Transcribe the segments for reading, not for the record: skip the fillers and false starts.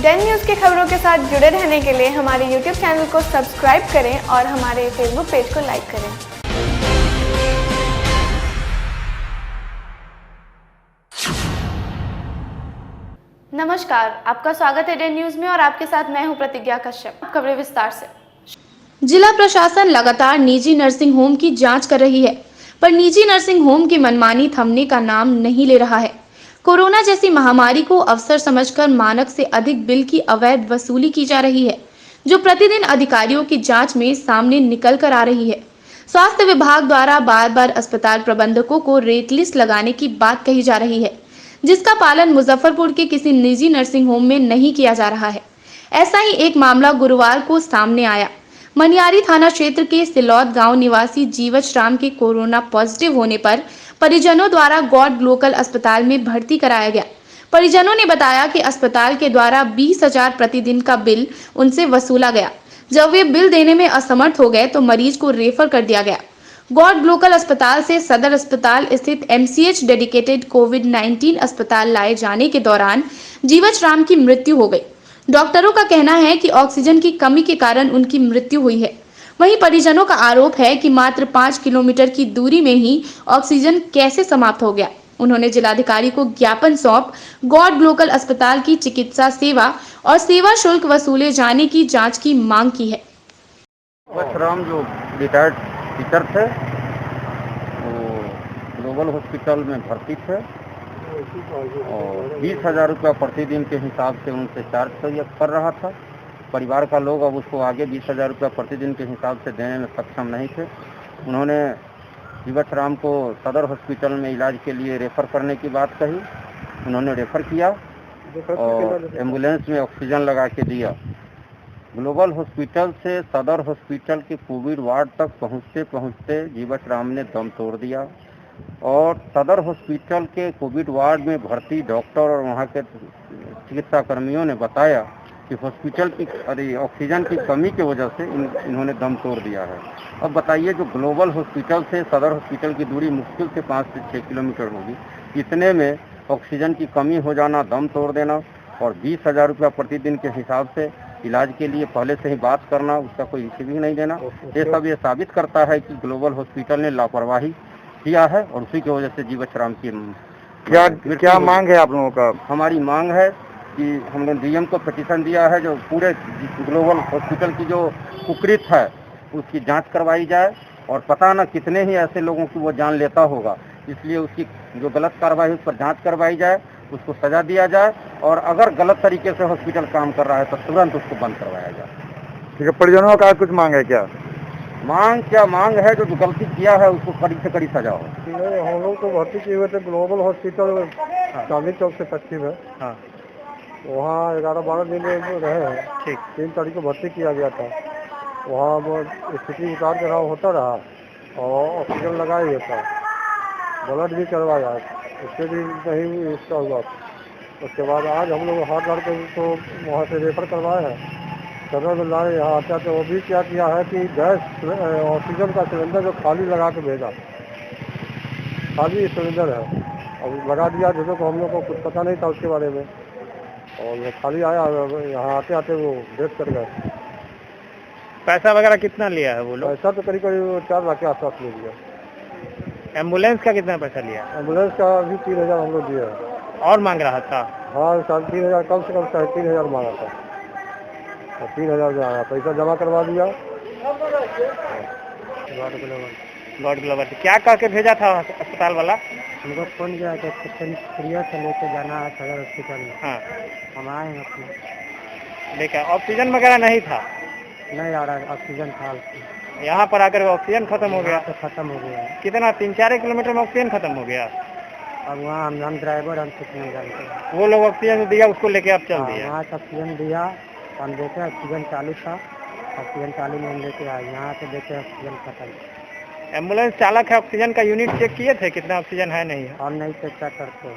Dane news की खबरों के साथ जुड़े रहने के लिए हमारे YouTube चैनल को सब्सक्राइब करें और हमारे Facebook पेज को लाइक करें। नमस्कार, आपका स्वागत है डेन न्यूज़ में और आपके साथ मैं हूं प्रतिज्ञा कश्यप। खबरें विस्तार से। जिला प्रशासन लगातार निजी नर्सिंग होम की जांच कर रही है, पर निजी नर्सिंग होम की मनमानी थमने का नाम नहीं ले रहा है। कोरोना जैसी महामारी को अवसर समझकर मानक से अधिक बिल की अवैध वसूली की जा रही है, जो प्रतिदिन अधिकारियों की जांच में सामने निकल कर आ रही है। स्वास्थ्य विभाग द्वारा बार बार अस्पताल प्रबंधकों को रेट लिस्ट लगाने की बात कही जा रही है, जिसका पालन मुजफ्फरपुर के किसी निजी नर्सिंग होम में नहीं किया जा रहा है। ऐसा ही एक मामला गुरुवार को सामने आया। मनियारी थाना क्षेत्र के सिलौद गांव निवासी जीवच राम के कोरोना पॉजिटिव होने पर परिजनों द्वारा गॉड लोकल अस्पताल में भर्ती कराया गया। परिजनों ने बताया कि अस्पताल के द्वारा 20,000 प्रतिदिन का बिल उनसे वसूला गया। जब वे बिल देने में असमर्थ हो गए तो मरीज को रेफर कर दिया गया। गॉड लोकल अस्पताल से सदर अस्पताल स्थित MCH डेडिकेटेड कोविड-19 अस्पताल लाए जाने के दौरान जीवच राम की मृत्यु हो गई। डॉक्टरों का कहना है कि ऑक्सीजन की कमी के कारण उनकी मृत्यु हुई है। वहीं परिजनों का आरोप है कि मात्र 5 किलोमीटर की दूरी में ही ऑक्सीजन कैसे समाप्त हो गया। उन्होंने जिलाधिकारी को ज्ञापन सौंप गॉड लोकल अस्पताल की चिकित्सा सेवा और सेवा शुल्क वसूले जाने की जांच की मांग की है। राम जो रिटायर्ड टीचर थे वो ग्लोबल हॉस्पिटल में भर्ती थे और 20,000 रुपया प्रतिदिन के हिसाब से उनसे चार्ज कर रहा था। परिवार का लोग अब उसको आगे 20,000 रुपया प्रतिदिन के हिसाब से देने में सक्षम नहीं थे। उन्होंने जीवच राम को सदर हॉस्पिटल में इलाज के लिए रेफ़र करने की बात कही। उन्होंने रेफ़र किया और एम्बुलेंस में ऑक्सीजन लगा के दिया। ग्लोबल हॉस्पिटल से सदर हॉस्पिटल के कोविड वार्ड तक पहुँचते पहुँचते जीवच राम ने दम तोड़ दिया और सदर हॉस्पिटल के कोविड वार्ड में भर्ती डॉक्टर और वहाँ के चिकित्सा कर्मियों ने बताया कि हॉस्पिटल की ऑक्सीजन की कमी की वजह से इन्होंने दम तोड़ दिया है। अब बताइए, जो ग्लोबल हॉस्पिटल से सदर हॉस्पिटल की दूरी मुश्किल से 5 से 6 किलोमीटर होगी, इतने में ऑक्सीजन की कमी हो जाना, दम तोड़ देना और 20,000 रुपया प्रतिदिन के हिसाब से इलाज के लिए पहले से ही बात करना, उसका कोई हिस्सा भी नहीं देना, ये साबित करता है कि ग्लोबल हॉस्पिटल ने लापरवाही किया है और उसी की वजह से जीवच राम की क्या मांग है आप लोगों का? हमारी मांग है कि हमने DM को पिटीशन दिया है, जो पूरे ग्लोबल हॉस्पिटल की जो कुकृत है उसकी जांच करवाई जाए और पता न कितने ही ऐसे लोगों की वो जान लेता होगा, इसलिए उसकी जो गलत कार्रवाई उस पर जांच करवाई जाए, उसको सजा दिया जाए और अगर गलत तरीके से हॉस्पिटल काम कर रहा है तो तुरंत उसको बंद करवाया जाए। ठीक है, परिजनों का कुछ मांग है क्या? मांग है जो गलती किया है उसको कड़ी से कड़ी सजा हो। हम लोग तो भर्ती किए हुए थे ग्लोबल हॉस्पिटल चांदनी चौक से पश्चिम है। हाँ। वहाँ 11-12 दिन रहे हैं। ठीक। 3 तारीख को भर्ती किया गया था। वहाँ स्थिति उतार चढ़ाव होता रहा और ऑक्सीजन लगाया गया था, ब्लड भी करवाया, उससे भी नहीं उसका हुआ। उसके बाद आज हम लोग हाथ डाल कर उसको वहाँ से रेफर करवाए हैं, सदर में लाए। यहाँ आता तो वो भी क्या किया है कि गैस ऑक्सीजन का सिलेंडर जो खाली लगा के भेजा, खाली सिलेंडर है और लगा दिया, जैसे को हम लोग को कुछ पता नहीं था उसके बारे में और वो खाली आया, यहाँ आते आते वो डेथ कर गए। पैसा वगैरह कितना लिया है वो लोग? पैसा तो करीब 4 लाख के आसपास ले लिया। एम्बुलेंस का कितना पैसा लिया? एम्बुलेंस का भी 3,000 हम लोग दिए हैं। और मांग रहा था? हाँ, 3,500 कम से कम 3,500 मांगा था और 3,000 जो आया पैसा जमा करवा दिया। गॉड ग्लोबल क्या कह के भेजा था अस्पताल वाला? हमको फोन किया कि क्रिया से लेके जाना है सदर हॉस्पिटल में। हाँ, हम आए हैं अपने। देखा ऑक्सीजन वगैरह नहीं था? नहीं आ रहा है ऑक्सीजन था। यहाँ पर आकर ऑक्सीजन खत्म हो गया? तो खत्म हो गया। कितना 3-4 किलोमीटर में ऑक्सीजन खत्म हो गया? अब वहाँ हम ड्राइवर हम कुछ नहीं जानते। वो लोग ऑक्सीजन दिया, उसको लेके आप चल दिए? वहाँ से ऑक्सीजन दिया, हम देखे ऑक्सीजन चालू था, ऑक्सीजन चालू में हम लेके आए, यहाँ से देखे ऑक्सीजन खत्म। एम्बुलेंस चालक है, ऑक्सीजन का यूनिट चेक किए थे कितना ऑक्सीजन है नहीं है? हम नहीं चेक करते,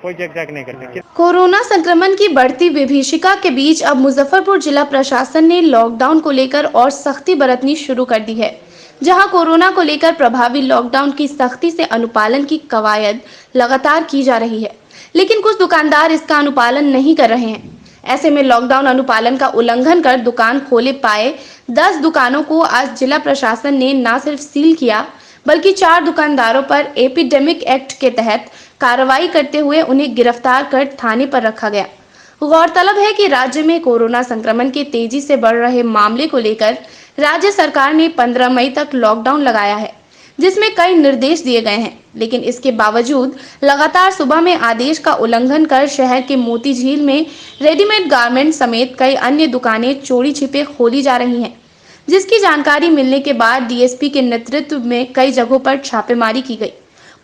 कोई चेक नहीं करते। कोरोना संक्रमण की बढ़ती विभीषिका के बीच अब मुजफ्फरपुर जिला प्रशासन ने लॉकडाउन को लेकर और सख्ती बरतनी शुरू कर दी है। जहां कोरोना को लेकर प्रभावी लॉकडाउन की सख्ती से अनुपालन की कवायद लगातार की जा रही है, लेकिन कुछ दुकानदार इसका अनुपालन नहीं कर रहे हैं। ऐसे में लॉकडाउन अनुपालन का उल्लंघन कर दुकान खोले पाए 10 दुकानों को आज जिला प्रशासन ने न सिर्फ सील किया बल्कि 4 दुकानदारों पर एपिडेमिक एक्ट के तहत कार्रवाई करते हुए उन्हें गिरफ्तार कर थाने पर रखा गया। गौरतलब है कि राज्य में कोरोना संक्रमण के तेजी से बढ़ रहे मामले को लेकर राज्य सरकार ने 15 मई तक लॉकडाउन लगाया है, जिसमें कई निर्देश दिए गए हैं, लेकिन इसके बावजूद लगातार सुबह में आदेश का उल्लंघन कर शहर के मोती झील में रेडीमेड गारमेंट समेत कई अन्य दुकानें चोरी छिपे खोली जा रही हैं, जिसकी जानकारी मिलने के बाद डीएसपी के नेतृत्व में कई जगहों पर छापेमारी की गई।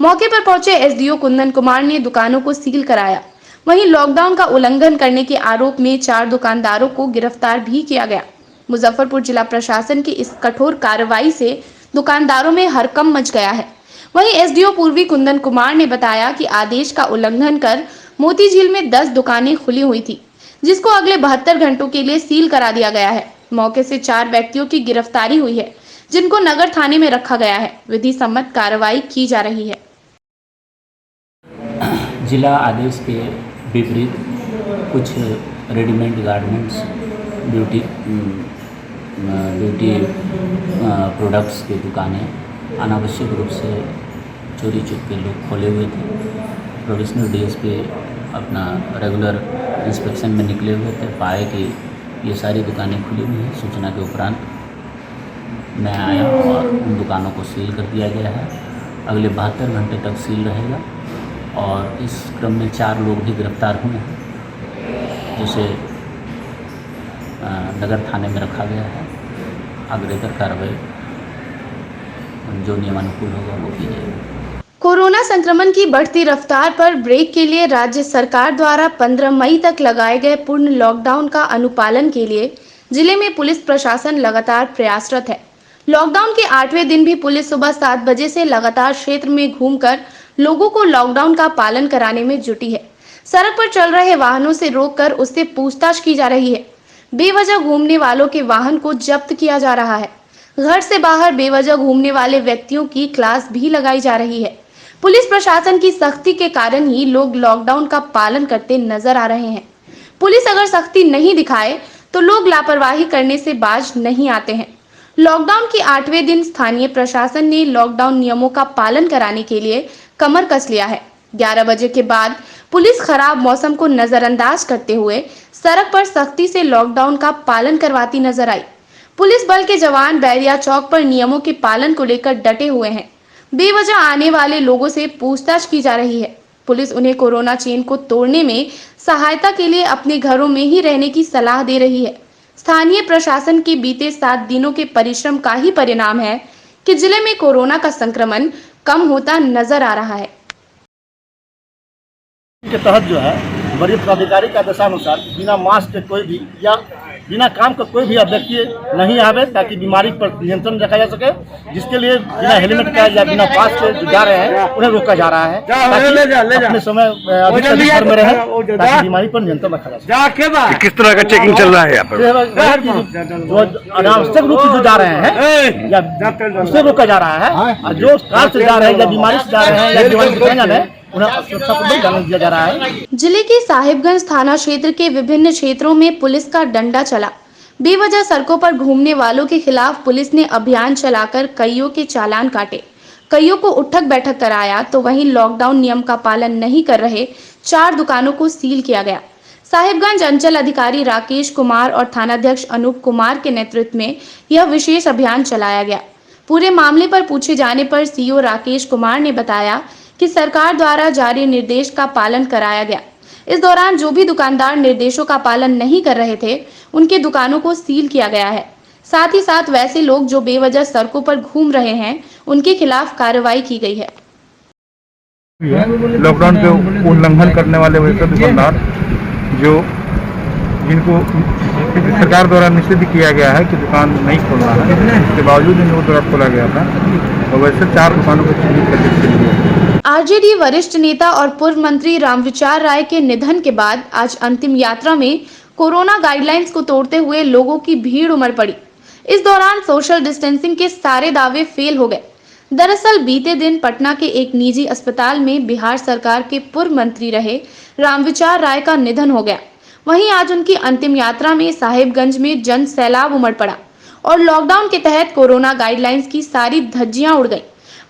मौके पर पहुंचे एसडीओ कुंदन कुमार ने दुकानों को सील कराया। वहीं लॉकडाउन का उल्लंघन करने के आरोप में 4 दुकानदारों को गिरफ्तार भी किया गया। मुजफ्फरपुर जिला प्रशासन की इस कठोर कार्रवाई से दुकानदारों में हड़कंप मच गया है। वहीं एसडीओ पूर्वी कुंदन कुमार ने बताया कि आदेश का उल्लंघन कर मोती झील में 10 दुकानें खुली हुई थी, जिसको अगले 72 घंटों के लिए सील करा दिया गया है। मौके से 4 व्यक्तियों की गिरफ्तारी हुई है, जिनको नगर थाने में रखा गया है। विधि सम्मत कार्रवाई की जा रही है। जिला आदेश के विपरीत कुछ रेडीमेड गारमेंट्स ब्यूटी प्रोडक्ट्स की दुकानें अनावश्यक रूप से चोरी चुप के लोग खोले हुए थे। प्रोविजनल डीएसपी अपना रेगुलर इंस्पेक्शन में निकले हुए थे, पाए कि ये सारी दुकानें खुली हुई हैं। सूचना के उपरांत मैं आया और उन दुकानों को सील कर दिया गया है। अगले 72 घंटे तक सील रहेगा और इस क्रम में 4 लोग भी गिरफ्तार हुए हैं, जिसे नगर थाने में रखा गया है। अग्रेतर कार्रवाई जो नियमानुकूल होगा वो की जाएगी। कोरोना संक्रमण की बढ़ती रफ्तार पर ब्रेक के लिए राज्य सरकार द्वारा 15 मई तक लगाए गए पूर्ण लॉकडाउन का अनुपालन के लिए जिले में पुलिस प्रशासन लगातार प्रयासरत है। लॉकडाउन के 8वें दिन भी पुलिस सुबह 7 बजे से लगातार क्षेत्र में घूमकर लोगों को लॉकडाउन का पालन कराने में जुटी है। सड़क पर चल रहे वाहनों से रोककर उससे पूछताछ की जा रही है। बेवजह घूमने वालों के वाहन को जब्त किया जा रहा है। घर से बाहर बेवजह घूमने वाले व्यक्तियों की क्लास भी लगाई जा रही है। पुलिस प्रशासन की सख्ती के कारण ही लोग लॉकडाउन का पालन करते नजर आ रहे हैं। पुलिस अगर सख्ती नहीं दिखाए तो लोग लापरवाही करने से बाज नहीं आते हैं। लॉकडाउन के 8वें दिन स्थानीय प्रशासन ने लॉकडाउन नियमों का पालन कराने के लिए कमर कस लिया है। 11 बजे के बाद पुलिस खराब मौसम को नजरअंदाज करते हुए सड़क पर सख्ती से लॉकडाउन का पालन करवाती नजर आई। पुलिस बल के जवान बैरिया चौक पर नियमों के पालन को लेकर डटे हुए हैं। बेवजह आने वाले लोगों से पूछताछ की जा रही है। पुलिस उन्हें कोरोना चेन को तोड़ने में सहायता के लिए अपने घरों में ही रहने की सलाह दे रही है। स्थानीय प्रशासन के बीते 7 दिनों के परिश्रम का ही परिणाम है कि जिले में कोरोना का संक्रमण कम होता नजर आ रहा है। के तहत जो है वरीय पदाधिकारी का आदेशानुसार बिना मास्क के कोई भी या बिना काम का कोई भी व्यक्ति नहीं आवे, ताकि बीमारी पर नियंत्रण रखा जा सके। जिसके लिए बिना हेलमेट का या बिना पास के जो जा रहे हैं उन्हें रोका जा रहा है, ताकि अपने समय अधिक से अधिक घर में रहे, ताकि बीमारी पर नियंत्रण रखा जा सके। किस तरह का चेकिंग चल रहा है यहाँ पर? जो अनावश्यक रूप से जो जा रहे हैं या उसे रोका जा रहा है, और जो कार से जा रहे हैं या बीमारी से जा रहे हैं या बीमारी से जा रहे हैं दिया जा रहा है। जिले के साहिबगंज थाना क्षेत्र के विभिन्न क्षेत्रों में पुलिस का डंडा चला। बेवजह सड़कों पर घूमने वालों के खिलाफ पुलिस ने अभियान चलाकर कईयों के चालान काटे, कईयों को उठक बैठक कराया, तो वहीं लॉकडाउन नियम का पालन नहीं कर रहे 4 दुकानों को सील किया गया। साहिबगंज अंचल अधिकारी राकेश कुमार और थानाध्यक्ष अनूप कुमार के नेतृत्व में यह विशेष अभियान चलाया गया। पूरे मामले पर पूछे जाने पर सीओ राकेश कुमार ने बताया कि सरकार द्वारा जारी निर्देश का पालन कराया गया। इस दौरान जो भी दुकानदार निर्देशों का पालन नहीं कर रहे थे, उनके दुकानों को सील किया गया है। साथ ही साथ वैसे लोग जो बेवजह सड़कों पर घूम रहे हैं, उनके खिलाफ कार्रवाई की गई है। लॉकडाउन के उल्लंघन करने वाले वैसे दुकानदार जिनको सरकार द्वारा निषेध किया गया है कि दुकान नहीं खोलना है, इसके बावजूद इनको द्वारा खोला गया था, और वैसे 4 दुकानों को चिन्हित करके सील किया। आरजेडी वरिष्ठ नेता और पूर्व मंत्री रामविचार राय के निधन के बाद आज अंतिम यात्रा में कोरोना गाइडलाइंस को तोड़ते हुए लोगों की भीड़ उमड़ पड़ी। इस दौरान सोशल डिस्टेंसिंग के सारे दावे फेल हो गए। दरअसल बीते दिन पटना के एक निजी अस्पताल में बिहार सरकार के पूर्व मंत्री रहे रामविचार राय का निधन हो गया। वहीं आज उनकी अंतिम यात्रा में साहिबगंज में जन सैलाब उमड़ पड़ा और लॉकडाउन के तहत कोरोना गाइडलाइंस की सारी धज्जियां उड़ गईं।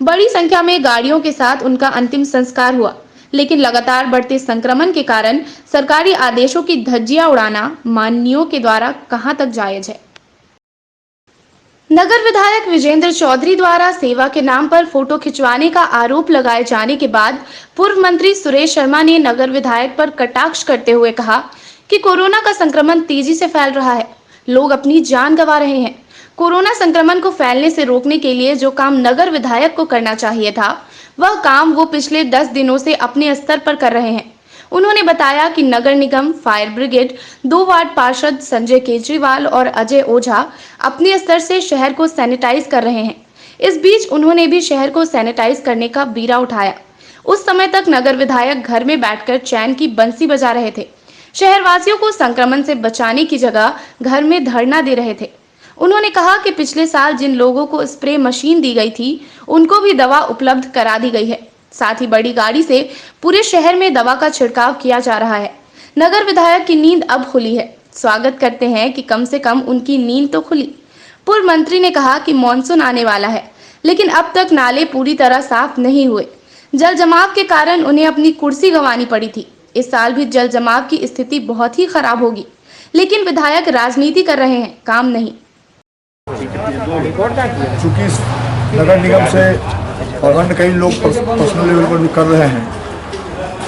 बड़ी संख्या में गाड़ियों के साथ उनका अंतिम संस्कार हुआ, लेकिन लगातार बढ़ते संक्रमण के कारण सरकारी आदेशों की धज्जियां उड़ाना माननीयों के द्वारा कहां तक जायज है। नगर विधायक विजेंद्र चौधरी द्वारा सेवा के नाम पर फोटो खिंचवाने का आरोप लगाए जाने के बाद पूर्व मंत्री सुरेश शर्मा ने नगर विधायक पर कटाक्ष करते हुए कहा कि कोरोना का संक्रमण तेजी से फैल रहा है, लोग अपनी जान गंवा रहे हैं। कोरोना संक्रमण को फैलने से रोकने के लिए जो काम नगर विधायक को करना चाहिए था, वह काम वो पिछले 10 दिनों से अपने स्तर पर कर रहे हैं। उन्होंने बताया कि नगर निगम, फायर ब्रिगेड, 2 वार्ड पार्षद संजय केजरीवाल और अजय ओझा अपने स्तर से शहर को सैनिटाइज कर रहे हैं। इस बीच उन्होंने भी शहर को सैनिटाइज करने का बीड़ा उठाया। उस समय तक नगर विधायक घर में बैठकर चैन की बंसी बजा रहे थे। शहरवासियों को संक्रमण से बचाने की जगह घर में धरना दे रहे थे। उन्होंने कहा कि पिछले साल जिन लोगों को स्प्रे मशीन दी गई थी, उनको भी दवा उपलब्ध करा दी गई है। साथ ही बड़ी गाड़ी से पूरे शहर में दवा का छिड़काव किया जा रहा है। नगर विधायक की नींद अब खुली है। स्वागत करते हैं कि कम से कम उनकी नींद तो खुली। पूर्व मंत्री ने कहा कि मॉनसून आने वाला है, लेकिन अब तक नाले पूरी तरह साफ नहीं हुए। जल जमाव के कारण उन्हें अपनी कुर्सी गंवानी पड़ी थी। इस साल भी जल जमाव की स्थिति बहुत ही खराब होगी, लेकिन विधायक राजनीति कर रहे हैं, काम नहीं। चूँकि नगर निगम से और अन्य कई लोग पर्सनल लेवल पर भी कर रहे हैं,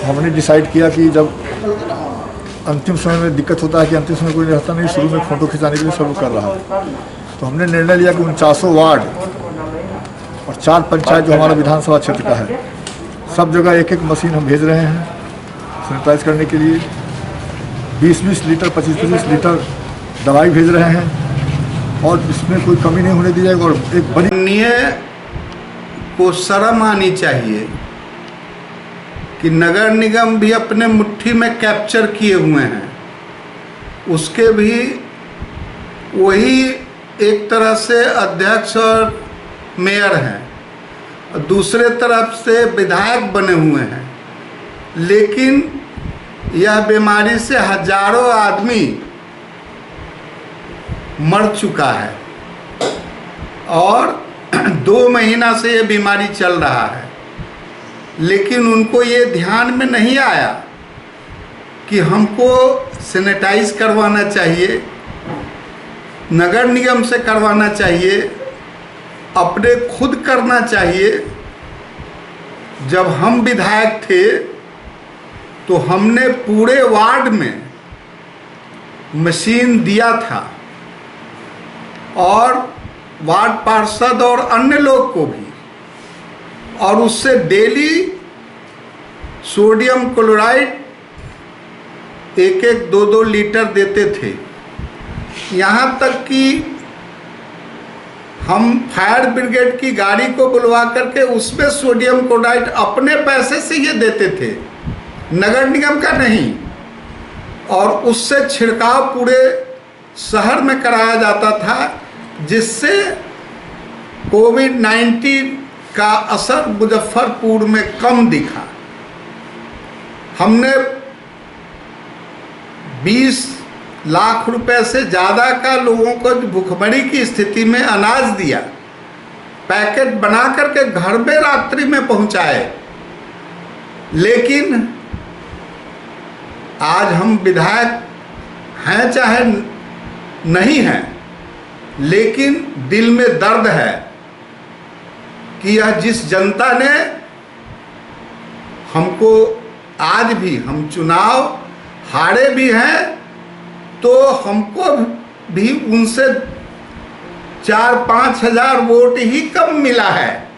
हमने डिसाइड किया कि जब अंतिम समय में दिक्कत होता है कि अंतिम समय कोई रहता नहीं, शुरू में फ़ोटो खिंचाने के लिए सब कर रहा है, तो हमने निर्णय लिया कि 49 वार्ड और 4 पंचायत जो हमारा विधानसभा क्षेत्र का है, सब जगह एक मशीन हम भेज रहे हैं सैनिटाइज करने के लिए। 20-20 लीटर 25-25 लीटर दवाई भेज रहे हैं और इसमें कोई कमी नहीं होने दी जाएगी। और एक बड़ी को शर्म आनी चाहिए कि नगर निगम भी अपने मुट्ठी में कैप्चर किए हुए हैं, उसके भी वही एक तरह से अध्यक्ष और मेयर हैं, और दूसरे तरफ से विधायक बने हुए हैं, लेकिन यह बीमारी से हजारों आदमी मर चुका है और 2 महीना से ये बीमारी चल रहा है, लेकिन उनको ये ध्यान में नहीं आया कि हमको सैनिटाइज करवाना चाहिए, नगर निगम से करवाना चाहिए, अपने खुद करना चाहिए। जब हम विधायक थे तो हमने पूरे वार्ड में मशीन दिया था और वार्ड पार्षद और अन्य लोग को भी, और उससे डेली सोडियम क्लोराइड 1-1, 2-2 लीटर देते थे। यहाँ तक कि हम फायर ब्रिगेड की गाड़ी को बुलवा करके उसमें सोडियम क्लोराइड अपने पैसे से ये देते थे, नगर निगम का नहीं, और उससे छिड़काव पूरे शहर में कराया जाता था, जिससे कोविड-19 का असर मुजफ्फरपुर में कम दिखा। हमने 20 लाख रुपए से ज़्यादा का लोगों को भूखमरी की स्थिति में अनाज दिया, पैकेट बना करके घर में रात्रि में पहुंचाए। लेकिन आज हम विधायक हैं चाहे नहीं हैं, लेकिन दिल में दर्द है कि यह जिस जनता ने हमको, आज भी हम चुनाव हारे भी हैं तो हमको भी उनसे 4-5 हजार वोट ही कम मिला है।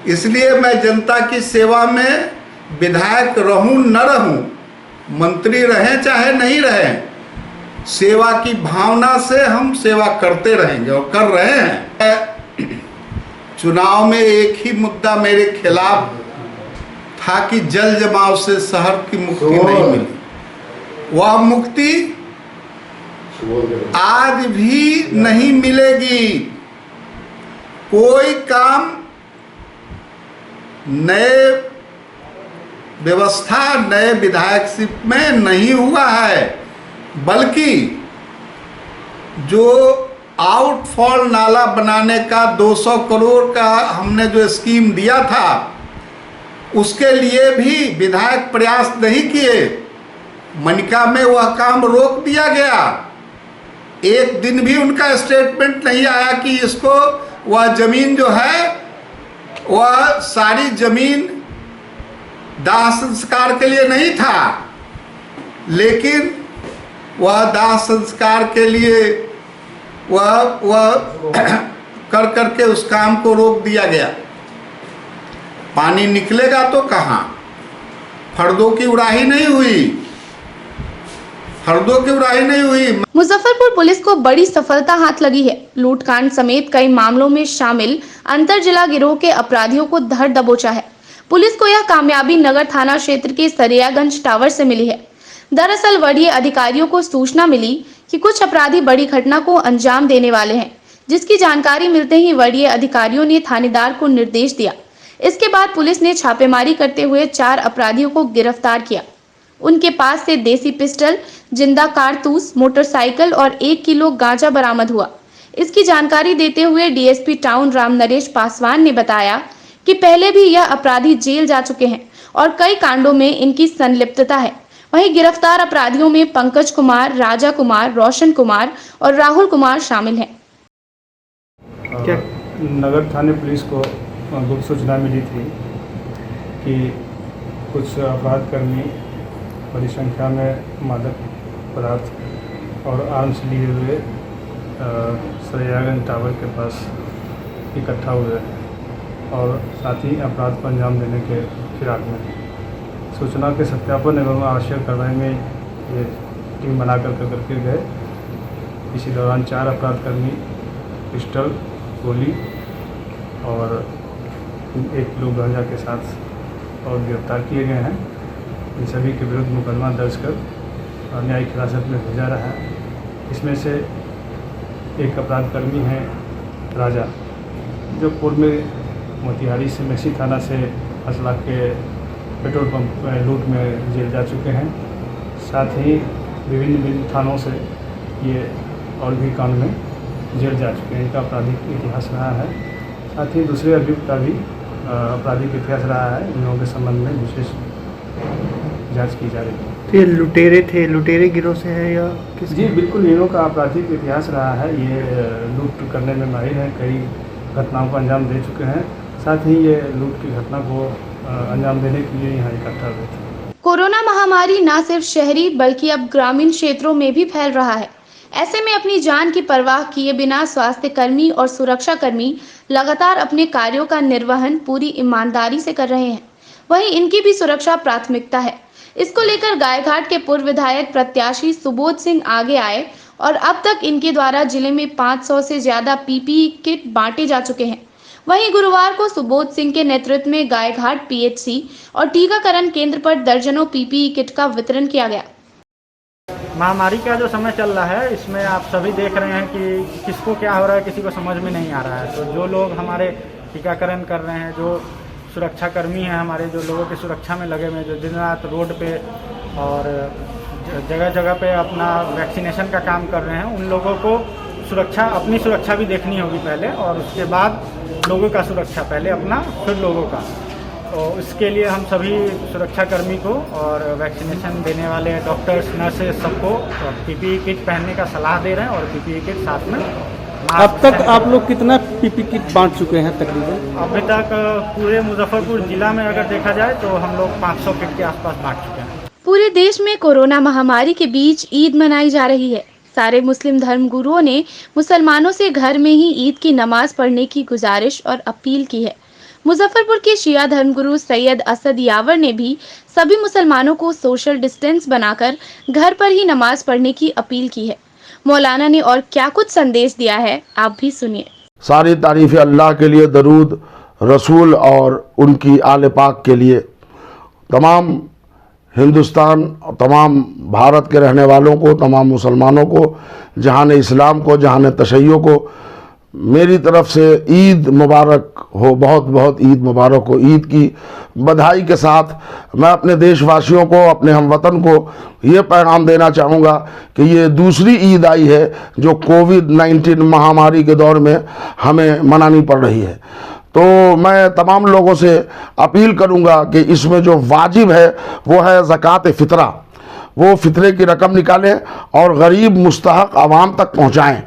इसलिए मैं जनता की सेवा में विधायक रहूं न रहूं, मंत्री रहें चाहे नहीं रहें, सेवा की भावना से हम सेवा करते रहेंगे और कर रहे हैं। चुनाव में एक ही मुद्दा मेरे खिलाफ था कि जल जमाव से शहर की मुक्ति नहीं मिली। वह मुक्ति आज भी नहीं मिलेगी। कोई काम नए व्यवस्था नए विधायकशिप में नहीं हुआ है, बल्कि जो आउटफॉल नाला बनाने का 200 करोड़ का हमने जो स्कीम दिया था, उसके लिए भी विधायक प्रयास नहीं किए। मनिका में वह काम रोक दिया गया। एक दिन भी उनका स्टेटमेंट नहीं आया कि इसको वह जमीन जो है, वह सारी जमीन दाह संस्कार के लिए नहीं था, लेकिन वह दाह संस्कार के लिए वह कर करके उस काम को रोक दिया गया। पानी निकलेगा तो कहाँ? फर्दों की उड़ाही नहीं हुई, फर्दों की उड़ाही नहीं हुई। मुजफ्फरपुर पुलिस को बड़ी सफलता हाथ लगी है। लूटकांड समेत कई मामलों में शामिल अंतर जिला गिरोह के अपराधियों को धर दबोचा है। पुलिस को यह कामयाबी नगर थाना क्षेत्र के सरियागंज टावर से मिली है। दरअसल वरीय अधिकारियों को सूचना मिली कि कुछ अपराधी बड़ी घटना को अंजाम देने वाले हैं, जिसकी जानकारी मिलते ही वरीय अधिकारियों ने थानेदार को निर्देश दिया। इसके बाद पुलिस ने छापेमारी करते हुए 4 अपराधियों को गिरफ्तार किया। उनके पास से देसी पिस्टल, जिंदा कारतूस, मोटरसाइकिल और 1 किलो गांजा बरामद हुआ। इसकी जानकारी देते हुए डीएसपी टाउन राम नरेश पासवान ने बताया कि पहले भी यह अपराधी जेल जा चुके हैं और कई कांडों में इनकी संलिप्तता है। वहीं गिरफ्तार अपराधियों में पंकज कुमार, राजा कुमार, रोशन कुमार और राहुल कुमार शामिल हैं। क्या नगर थाने पुलिस को गुप्त सूचना मिली थी कि कुछ अपराधकर्मी बड़ी संख्या में मादक पदार्थ और आर्म्स लिए हुए सरियागंज टावर के पास इकट्ठा हुए और साथ ही अपराध को अंजाम देने के फिराक में। सूचना के सत्यापन एवं आवश्यक कार्रवाई में ये टीम बनाकर करके गए। इसी दौरान 4 अपराधकर्मी पिस्टल, गोली और 1 किलो गांजा के साथ और गिरफ्तार किए गए हैं। इन सभी के विरुद्ध मुकदमा दर्ज कर न्यायिक हिरासत में भेजा रहा है। इसमें से एक अपराधकर्मी है राजा, जो पूर्व में मोतिहारी से मेसी थाना से 10 लाख के पेट्रोल पंप लूट में जेल जा चुके हैं। साथ ही विभिन्न थानों से ये और भी कांड में जेल जा चुके हैं। इनका आपराधिक इतिहास रहा है। साथ ही दूसरे अभियुक्त का भी आपराधिक इतिहास रहा है। इन लोगों के संबंध में विशेष जांच की जा रही है। तो ये लुटेरे थे, लुटेरे गिरोह से है या किस? जी बिल्कुल, इनों का आपराधिक इतिहास रहा है। ये लूट करने में माहिर है, कई घटनाओं को अंजाम दे चुके हैं। साथ ही ये लूट की घटना को अंजाम देने के लिए यहाँ इकट्ठा हुए थे। कोरोना महामारी न सिर्फ शहरी बल्कि अब ग्रामीण क्षेत्रों में भी फैल रहा है। ऐसे में अपनी जान की परवाह किए बिना स्वास्थ्य कर्मी और सुरक्षा कर्मी लगातार अपने कार्यों का निर्वहन पूरी ईमानदारी से कर रहे हैं। वहीं इनकी भी सुरक्षा प्राथमिकता है। इसको लेकर गायघाट के पूर्व विधायक प्रत्याशी सुबोध सिंह आगे आए और अब तक इनके द्वारा जिले में 500 से ज्यादा पीपीई किट बांटे जा चुके हैं। वहीं गुरुवार को सुबोध सिंह के नेतृत्व में गायघाट पीएचसी और टीकाकरण केंद्र पर दर्जनों पीपीई किट का वितरण किया गया। महामारी का जो समय चल रहा है, इसमें आप सभी देख रहे हैं कि किसको क्या हो रहा है, किसी को समझ में नहीं आ रहा है। तो जो लोग हमारे टीकाकरण कर रहे हैं, जो सुरक्षा कर्मी हैं हमारे, जो लोगों की सुरक्षा में लगे हुए, जो दिन रात रोड पे और जगह जगह पे अपना वैक्सीनेशन का काम कर रहे हैं, उन लोगों को सुरक्षा, अपनी सुरक्षा भी देखनी होगी पहले, और उसके बाद लोगों का सुरक्षा, पहले अपना फिर लोगों का। तो इसके लिए हम सभी सुरक्षा कर्मी को और वैक्सीनेशन देने वाले डॉक्टर्स, नर्सेज सबको पीपीई किट पहनने का सलाह दे रहे हैं और पीपीई किट साथ में। अब तक आप लोग कितना पीपीई किट बांट चुके हैं तकरीबन? अभी तक पूरे मुजफ्फरपुर जिला में अगर देखा जाए तो हम लोग 500 किट के आसपास बांट चुके हैं। पूरे देश में कोरोना महामारी के बीच ईद मनाई जा रही है। सारे मुस्लिम धर्म गुरुओं ने मुसलमानों से घर में ही ईद की नमाज पढ़ने की गुजारिश और अपील की है। मुजफ्फरपुर के शिया धर्मगुरु सैयद असद यावर ने भी सभी मुसलमानों को सोशल डिस्टेंस बनाकर घर पर ही नमाज पढ़ने की अपील की है। मौलाना ने और क्या कुछ संदेश दिया है, आप भी सुनिए। सारी तारीफ़ अल्लाह के लिए, दरूद रसूल और उनकी आले पाक के लिए। तमाम हिंदुस्तान और तमाम भारत के रहने वालों को, तमाम मुसलमानों को, जहान इस्लाम को, जहान तशय्यो को मेरी तरफ से ईद मुबारक हो, बहुत बहुत ईद मुबारक हो। ईद की बधाई के साथ मैं अपने देशवासियों को, अपने हमवतन को ये पैगाम देना चाहूँगा कि ये दूसरी ईद आई है जो कोविड-19 महामारी के दौर में हमें मनानी पड़ रही है। तो मैं तमाम लोगों से अपील करूँगा कि इसमें जो वाजिब है वो है ज़कात फ़ितरा। वो फ़ितरे की रकम निकालें और गरीब मुस्तहक आवाम तक पहुँचाएँ,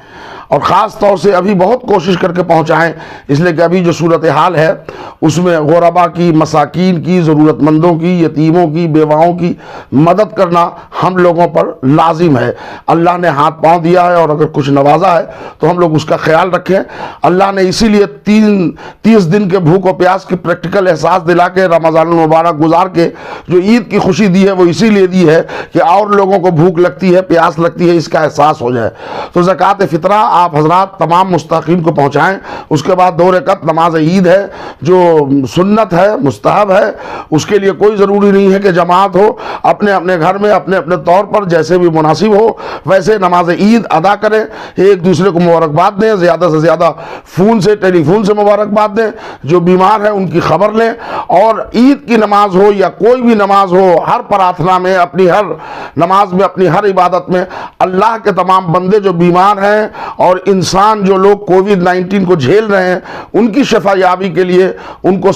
और ख़ास तौर से अभी बहुत कोशिश करके पहुँचाएँ, इसलिए कि अभी जो सूरत हाल है उसमें गुरबा की, मसाकीन की, ज़रूरतमंदों की, यतीमों की, बेवाओं की मदद करना हम लोगों पर लाजिम है। अल्लाह ने हाथ पांव दिया है और अगर कुछ नवाजा है तो हम लोग उसका ख्याल रखें। अल्लाह ने इसीलिए 30 दिन के भूख और प्यास की प्रैक्टिकल एहसास दिला के रमज़ान मुबारक गुजार के जो ईद की खुशी दी है वो इसीलिए दी है कि और लोगों को भूख लगती है, प्यास लगती है, इसका एहसास हो जाए। तो ज़कात फ़ितरा आप हजरात तमाम मुस्तहिक़ीन को पहुँचाएँ। उसके बाद 2 रकअत नमाज ईद है जो सुन्नत है, मुस्तहब है, उसके लिए कोई ज़रूरी नहीं है कि जमात हो। अपने अपने घर में अपने अपने तौर पर जैसे भी मुनासिब हो वैसे नमाज ईद अदा करें, एक दूसरे को मुबारकबाद दें, ज़्यादा से ज़्यादा फ़ोन से, टेलीफोन से मुबारकबाद दें, जो बीमार है उनकी खबर लें। और ईद की नमाज हो या कोई भी नमाज हो, हर प्रार्थना में, अपनी हर नमाज में, अपनी हर इबादत में अल्लाह के तमाम बंदे जो बीमार हैं और इंसान जो लोग कोविड-19 को झेल रहे हैं उनकी शफायाबी के लिए, उनकी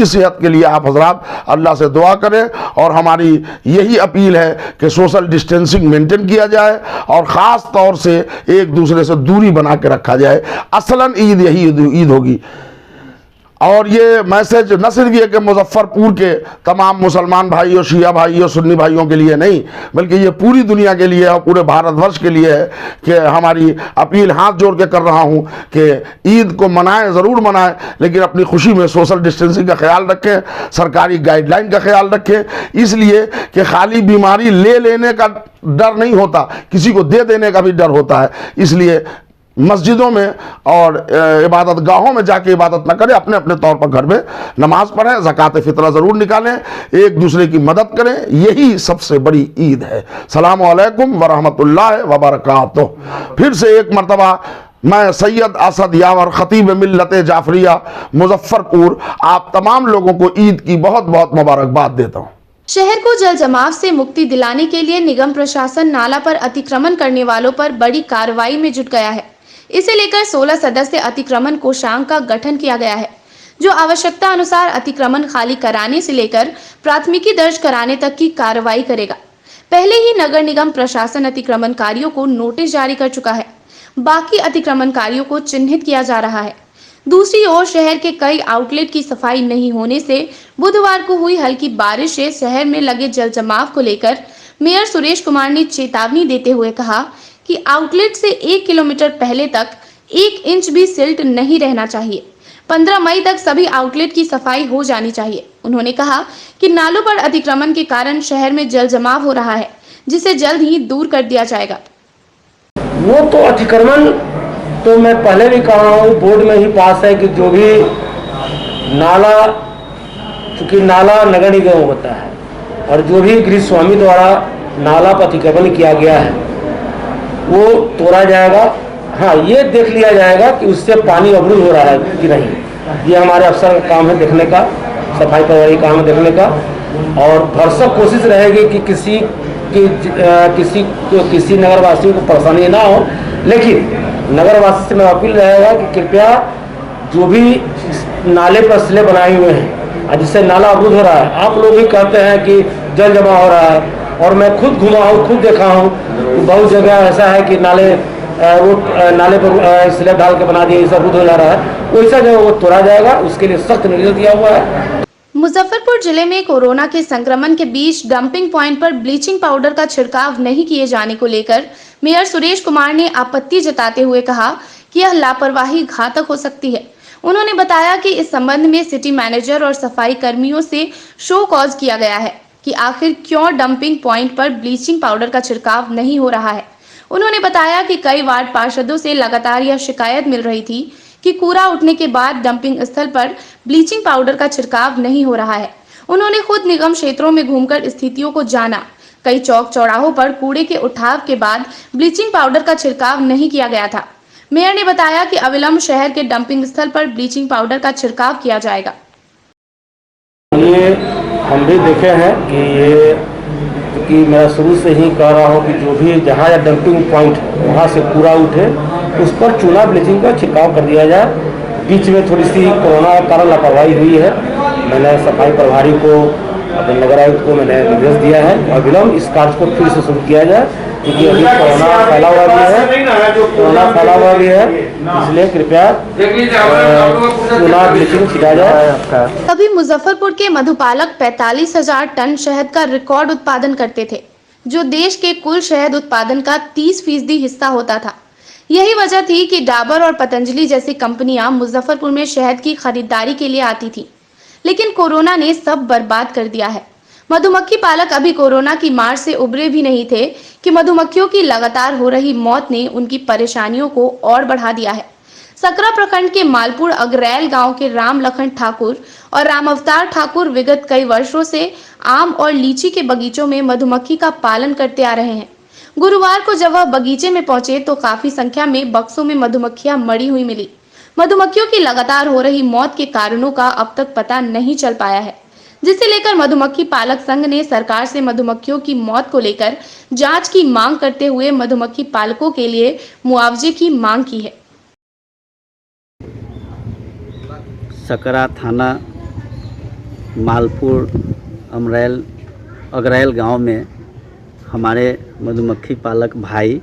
सेहत के लिए आप हजरात अल्लाह से दुआ करें। और हमारी यही अपील है कि सोशल डिस्टेंसिंग मेंटेन किया जाए और ख़ास तौर से एक दूसरे से दूरी बना के रखा जाए। असलन ईद यही ईद होगी। और ये मैसेज न सिर्फ ये कि मुजफ्फरपुर के तमाम मुसलमान भाइयों, शिया भाइयों, सुन्नी भाइयों के लिए नहीं, बल्कि ये पूरी दुनिया के लिए और पूरे भारतवर्ष के लिए है कि हमारी अपील हाथ जोड़ के कर रहा हूँ कि ईद को मनाएं, ज़रूर मनाएं, लेकिन अपनी खुशी में सोशल डिस्टेंसिंग का ख्याल रखें, सरकारी गाइडलाइन का ख्याल रखें, इसलिए कि खाली बीमारी लेने का डर नहीं होता, किसी को दे देने का भी डर होता है। इसलिए मस्जिदों में और इबादत गाहों में जाके इबादत न करें, अपने अपने तौर पर घर में नमाज पढ़ें, ज़कात फ़ितरा ज़रूर निकालें, एक दूसरे की मदद करें, यही सबसे बड़ी ईद है। सलामु अलैकुम व रहमतुल्लाहि व बरकातुहू। फिर से एक मरतबा मैं सैयद असद यावर खतीब मिल्लत जाफरिया मुजफ्फरपुर आप तमाम लोगों को ईद की बहुत बहुत मुबारकबाद देता हूँ। शहर को जल जमाव से मुक्ति दिलाने के लिए निगम प्रशासन नाला पर अतिक्रमण करने वालों पर बड़ी कार्रवाई में जुट गया है। इसे लेकर 16 सदस्य अतिक्रमण कोषांग का गठन किया गया है, जो आवश्यकता अनुसार अतिक्रमण खाली कराने से लेकर प्राथमिकी दर्ज कराने तक की कार्रवाई करेगा। पहले ही नगर निगम प्रशासन अतिक्रमणकारियों को नोटिस जारी कर चुका है, बाकी अतिक्रमणकारियों को चिन्हित किया जा रहा है। दूसरी ओर शहर के कई आउटलेट की सफाई नहीं होने से बुधवार को हुई हल्की बारिश से शहर में लगे जल जमाव को लेकर मेयर सुरेश कुमार ने चेतावनी देते हुए कहा कि आउटलेट से 1 किलोमीटर पहले तक 1 इंच भी सिल्ट नहीं रहना चाहिए। 15 मई तक सभी आउटलेट की सफाई हो जानी चाहिए। उन्होंने कहा कि नालों पर अतिक्रमण के कारण शहर में जल जमाव हो रहा है, जिसे जल्द ही दूर कर दिया जाएगा। वो तो अतिक्रमण तो मैं पहले भी कहा हूँ, बोर्ड में ही पास है कि जो भी नाला, चूँकि नाला नगर निगम होता है और जो भी गृह स्वामी द्वारा नाला पर अतिक्रमण किया गया है वो तोड़ा जाएगा। हाँ, ये देख लिया जाएगा कि उससे पानी अवरुद्ध हो रहा है कि नहीं। ये हमारे अफसर का काम है देखने का, सफाई प्रभारी काम है देखने का, और भरसक कोशिश रहेगी कि किसी नगरवासियों को परेशानी ना हो। लेकिन नगरवासी से मैं अपील रहेगा कि कृपया जो भी नाले पर स्लेब बनाए हुए हैं जिससे नाला अवरुद्ध हो रहा है, आप लोग भी कहते हैं कि जल जमा हो रहा है, और मैं खुद घुमा हूँ, खुद देखा हूँ कि बहुत जगह ऐसा है कि नाले पर स्लेब डाल के बना दिए, इसे अवरुद्ध हो जा रहा है। वैसा जो वो तोड़ा जाएगा, उसके लिए सख्त निर्देश दिया हुआ है। मुजफ्फरपुर जिले में कोरोना के संक्रमण के बीच डंपिंग पॉइंट पर ब्लीचिंग पाउडर का छिड़काव नहीं किए जाने को लेकर मेयर सुरेश कुमार ने आपत्ति जताते हुए कहा कि यह लापरवाही घातक हो सकती है। उन्होंने बताया कि इस संबंध में सिटी मैनेजर और सफाई कर्मियों से शो कॉज किया गया है कि आखिर क्यों डंपिंग पॉइंट पर ब्लीचिंग पाउडर का छिड़काव नहीं हो रहा है। उन्होंने बताया कि कई वार्ड पार्षदों से लगातार यह शिकायत मिल रही थी कि कूड़ा उठने के बाद डंपिंग स्थल पर ब्लीचिंग पाउडर का छिड़काव नहीं हो रहा है। उन्होंने खुद निगम क्षेत्रों में घूमकर स्थितियों को जाना। कई चौक चौराहों पर कूड़े के उठाव के बाद ब्लीचिंग पाउडर का छिड़काव नहीं किया गया था। मेयर ने बताया कि अविलंब शहर के डंपिंग स्थल पर ब्लीचिंग पाउडर का छिड़काव किया जाएगा। ये हम भी देखे हैं कि ये, क्योंकि मैं शुरू से ही कह रहा हूँ कि जो भी जहाँ या डंपिंग पॉइंट वहाँ से कूड़ा उठे उस पर चूना ब्लीचिंग का छिड़काव कर दिया जाए। बीच में थोड़ी सी कोरोना के कारण लापरवाही हुई है, मैंने सफाई प्रभारी को, अपने नगर आयुक्त को मैंने निर्देश दिया है और विलम्ब इस कार्य को फिर से शुरू किया जाए, क्योंकि अभी कोरोना फैला हुआ भी है, इसलिए कृपया चूना ब्लीचिंग छिड़ा जाए। तभी मुजफ्फरपुर के मधुपालक 45,000 टन शहद का रिकॉर्ड उत्पादन करते थे, जो देश के कुल शहद उत्पादन का 30% हिस्सा होता था। यही वजह थी कि डाबर और पतंजलि जैसी कंपनियां मुजफ्फरपुर में शहद की खरीदारी के लिए आती थी, लेकिन कोरोना ने सब बर्बाद कर दिया है। मधुमक्खी पालक अभी कोरोना की मार से उबरे भी नहीं थे कि मधुमक्खियों की लगातार हो रही मौत ने उनकी परेशानियों को और बढ़ा दिया है। सकरा प्रखंड के मालपुर अगरैल गांव के राम लखन ठाकुर और राम अवतार ठाकुर विगत कई वर्षों से आम और लीची के बगीचों में मधुमक्खी का पालन करते आ रहे हैं। गुरुवार को जब वह बगीचे में पहुंचे तो काफी संख्या में बक्सों में मधुमक्खियां मरी हुई मिली। मधुमक्खियों की लगातार हो रही मौत के कारणों का अब तक पता नहीं चल पाया है, जिसे लेकर मधुमक्खी पालक संघ ने सरकार से मधुमक्खियों की मौत को लेकर जांच की मांग करते हुए मधुमक्खी पालकों के लिए मुआवजे की मांग की है। सकरा थाना मालपुर अगरैल गांव में हमारे मधुमक्खी पालक भाई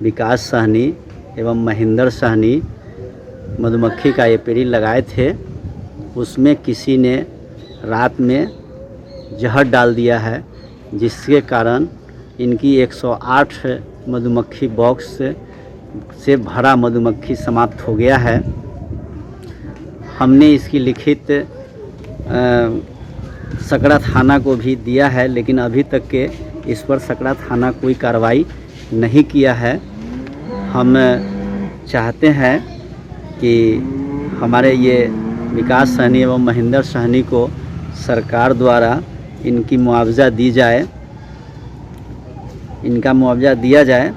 विकास सहनी एवं महेंद्र सहनी मधुमक्खी का एपीरी लगाए थे। उसमें किसी ने रात में जहर डाल दिया है, जिसके कारण इनकी 108 मधुमक्खी बॉक्स से भरा मधुमक्खी समाप्त हो गया है। हमने इसकी लिखित सकरा थाना को भी दिया है, लेकिन अभी तक के इस पर सकरा थाना कोई कार्रवाई नहीं किया है। हम चाहते हैं कि हमारे ये विकास सहनी एवं महेंद्र सहनी को सरकार द्वारा इनकी मुआवजा दी जाए, इनका मुआवजा दिया जाए।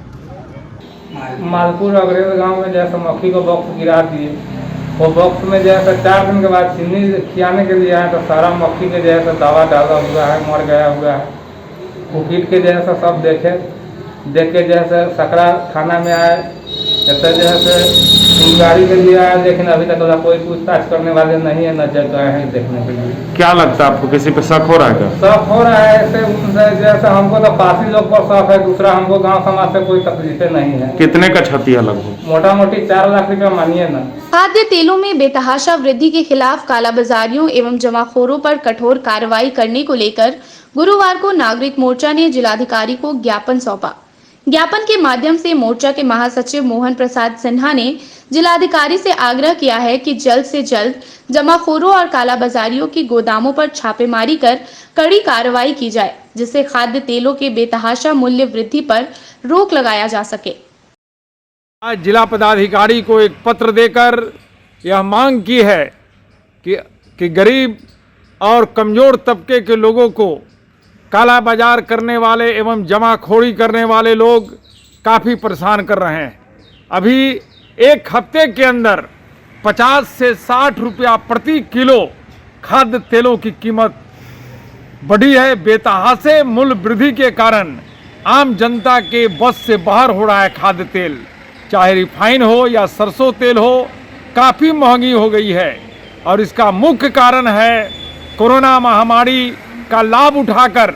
मालपुर अगरेल गांव में जैसे मक्खी को बॉक्स गिरा दिए, वो बॉक्स में जैसे 4 दिन के बाद चीनी खिलाने के लिए आए तो सारा मक्खी के जैसे दवा डाला हुआ है, मर गया हुआ है। वो कीट के जैसा सब देख के जैसे सकरा थाना में आए, जैसे इंक्वायरी के लिए आए, लेकिन अभी तक कोई पूछताछ करने वाले नहीं है, न जगह है देखने के लिए। क्या लगता है आपको, किसी पे शक हो रहा है क्या? शक हो रहा है ऐसे जैसे हमको तो पासी लोग पर शक है, दूसरा हमको गांव समाज से कोई तकलीफें नहीं है। कितने का क्षति है लगभग? मोटा मोटी 4 लाख रुपया मानिए ना। खाद्य तेलों में बेतहाशा वृद्धि के खिलाफ कालाबाजारियों एवं जमाखोरों पर कठोर कार्रवाई करने को लेकर गुरुवार को नागरिक मोर्चा ने जिलाधिकारी को ज्ञापन सौंपा। ज्ञापन के माध्यम से मोर्चा के महासचिव मोहन प्रसाद सिन्हा ने जिलाधिकारी से आग्रह किया है कि जल्द से जल्द जमाखोरों और कालाबाजारियों की गोदामों पर छापेमारी कर कड़ी कार्रवाई की जाए, जिससे खाद्य तेलों के बेतहाशा मूल्य वृद्धि पर रोक लगाया जा सके। आज जिला पदाधिकारी को एक पत्र देकर यह मांग की है कि गरीब और कमज़ोर तबके के लोगों को काला बाजार करने वाले एवं जमाखोरी करने वाले लोग काफ़ी परेशान कर रहे हैं। अभी एक हफ्ते के अंदर 50 से 60 रुपया प्रति किलो खाद्य तेलों की कीमत बढ़ी है। बेतहाशे मूल्य वृद्धि के कारण आम जनता के बस से बाहर हो रहा है खाद्य तेल, चाहे रिफाइन हो या सरसों तेल हो, काफ़ी महंगी हो गई है। और इसका मुख्य कारण है कोरोना महामारी का लाभ उठाकर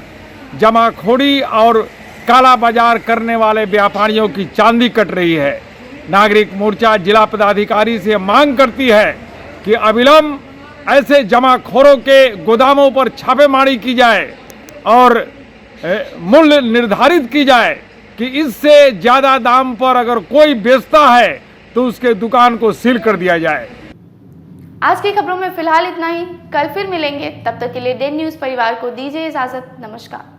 जमाखोरी और काला बाजार करने वाले व्यापारियों की चांदी कट रही है। नागरिक मोर्चा जिला पदाधिकारी से मांग करती है कि अविलंब ऐसे जमाखोरों के गोदामों पर छापेमारी की जाए और मूल्य निर्धारित की जाए कि इससे ज़्यादा दाम पर अगर कोई बेचता है तो उसके दुकान को सील कर दिया जाए। आज की खबरों में फिलहाल इतना ही। कल फिर मिलेंगे, तब तक के लिए डेन न्यूज़ परिवार को दीजिए इजाजत। नमस्कार।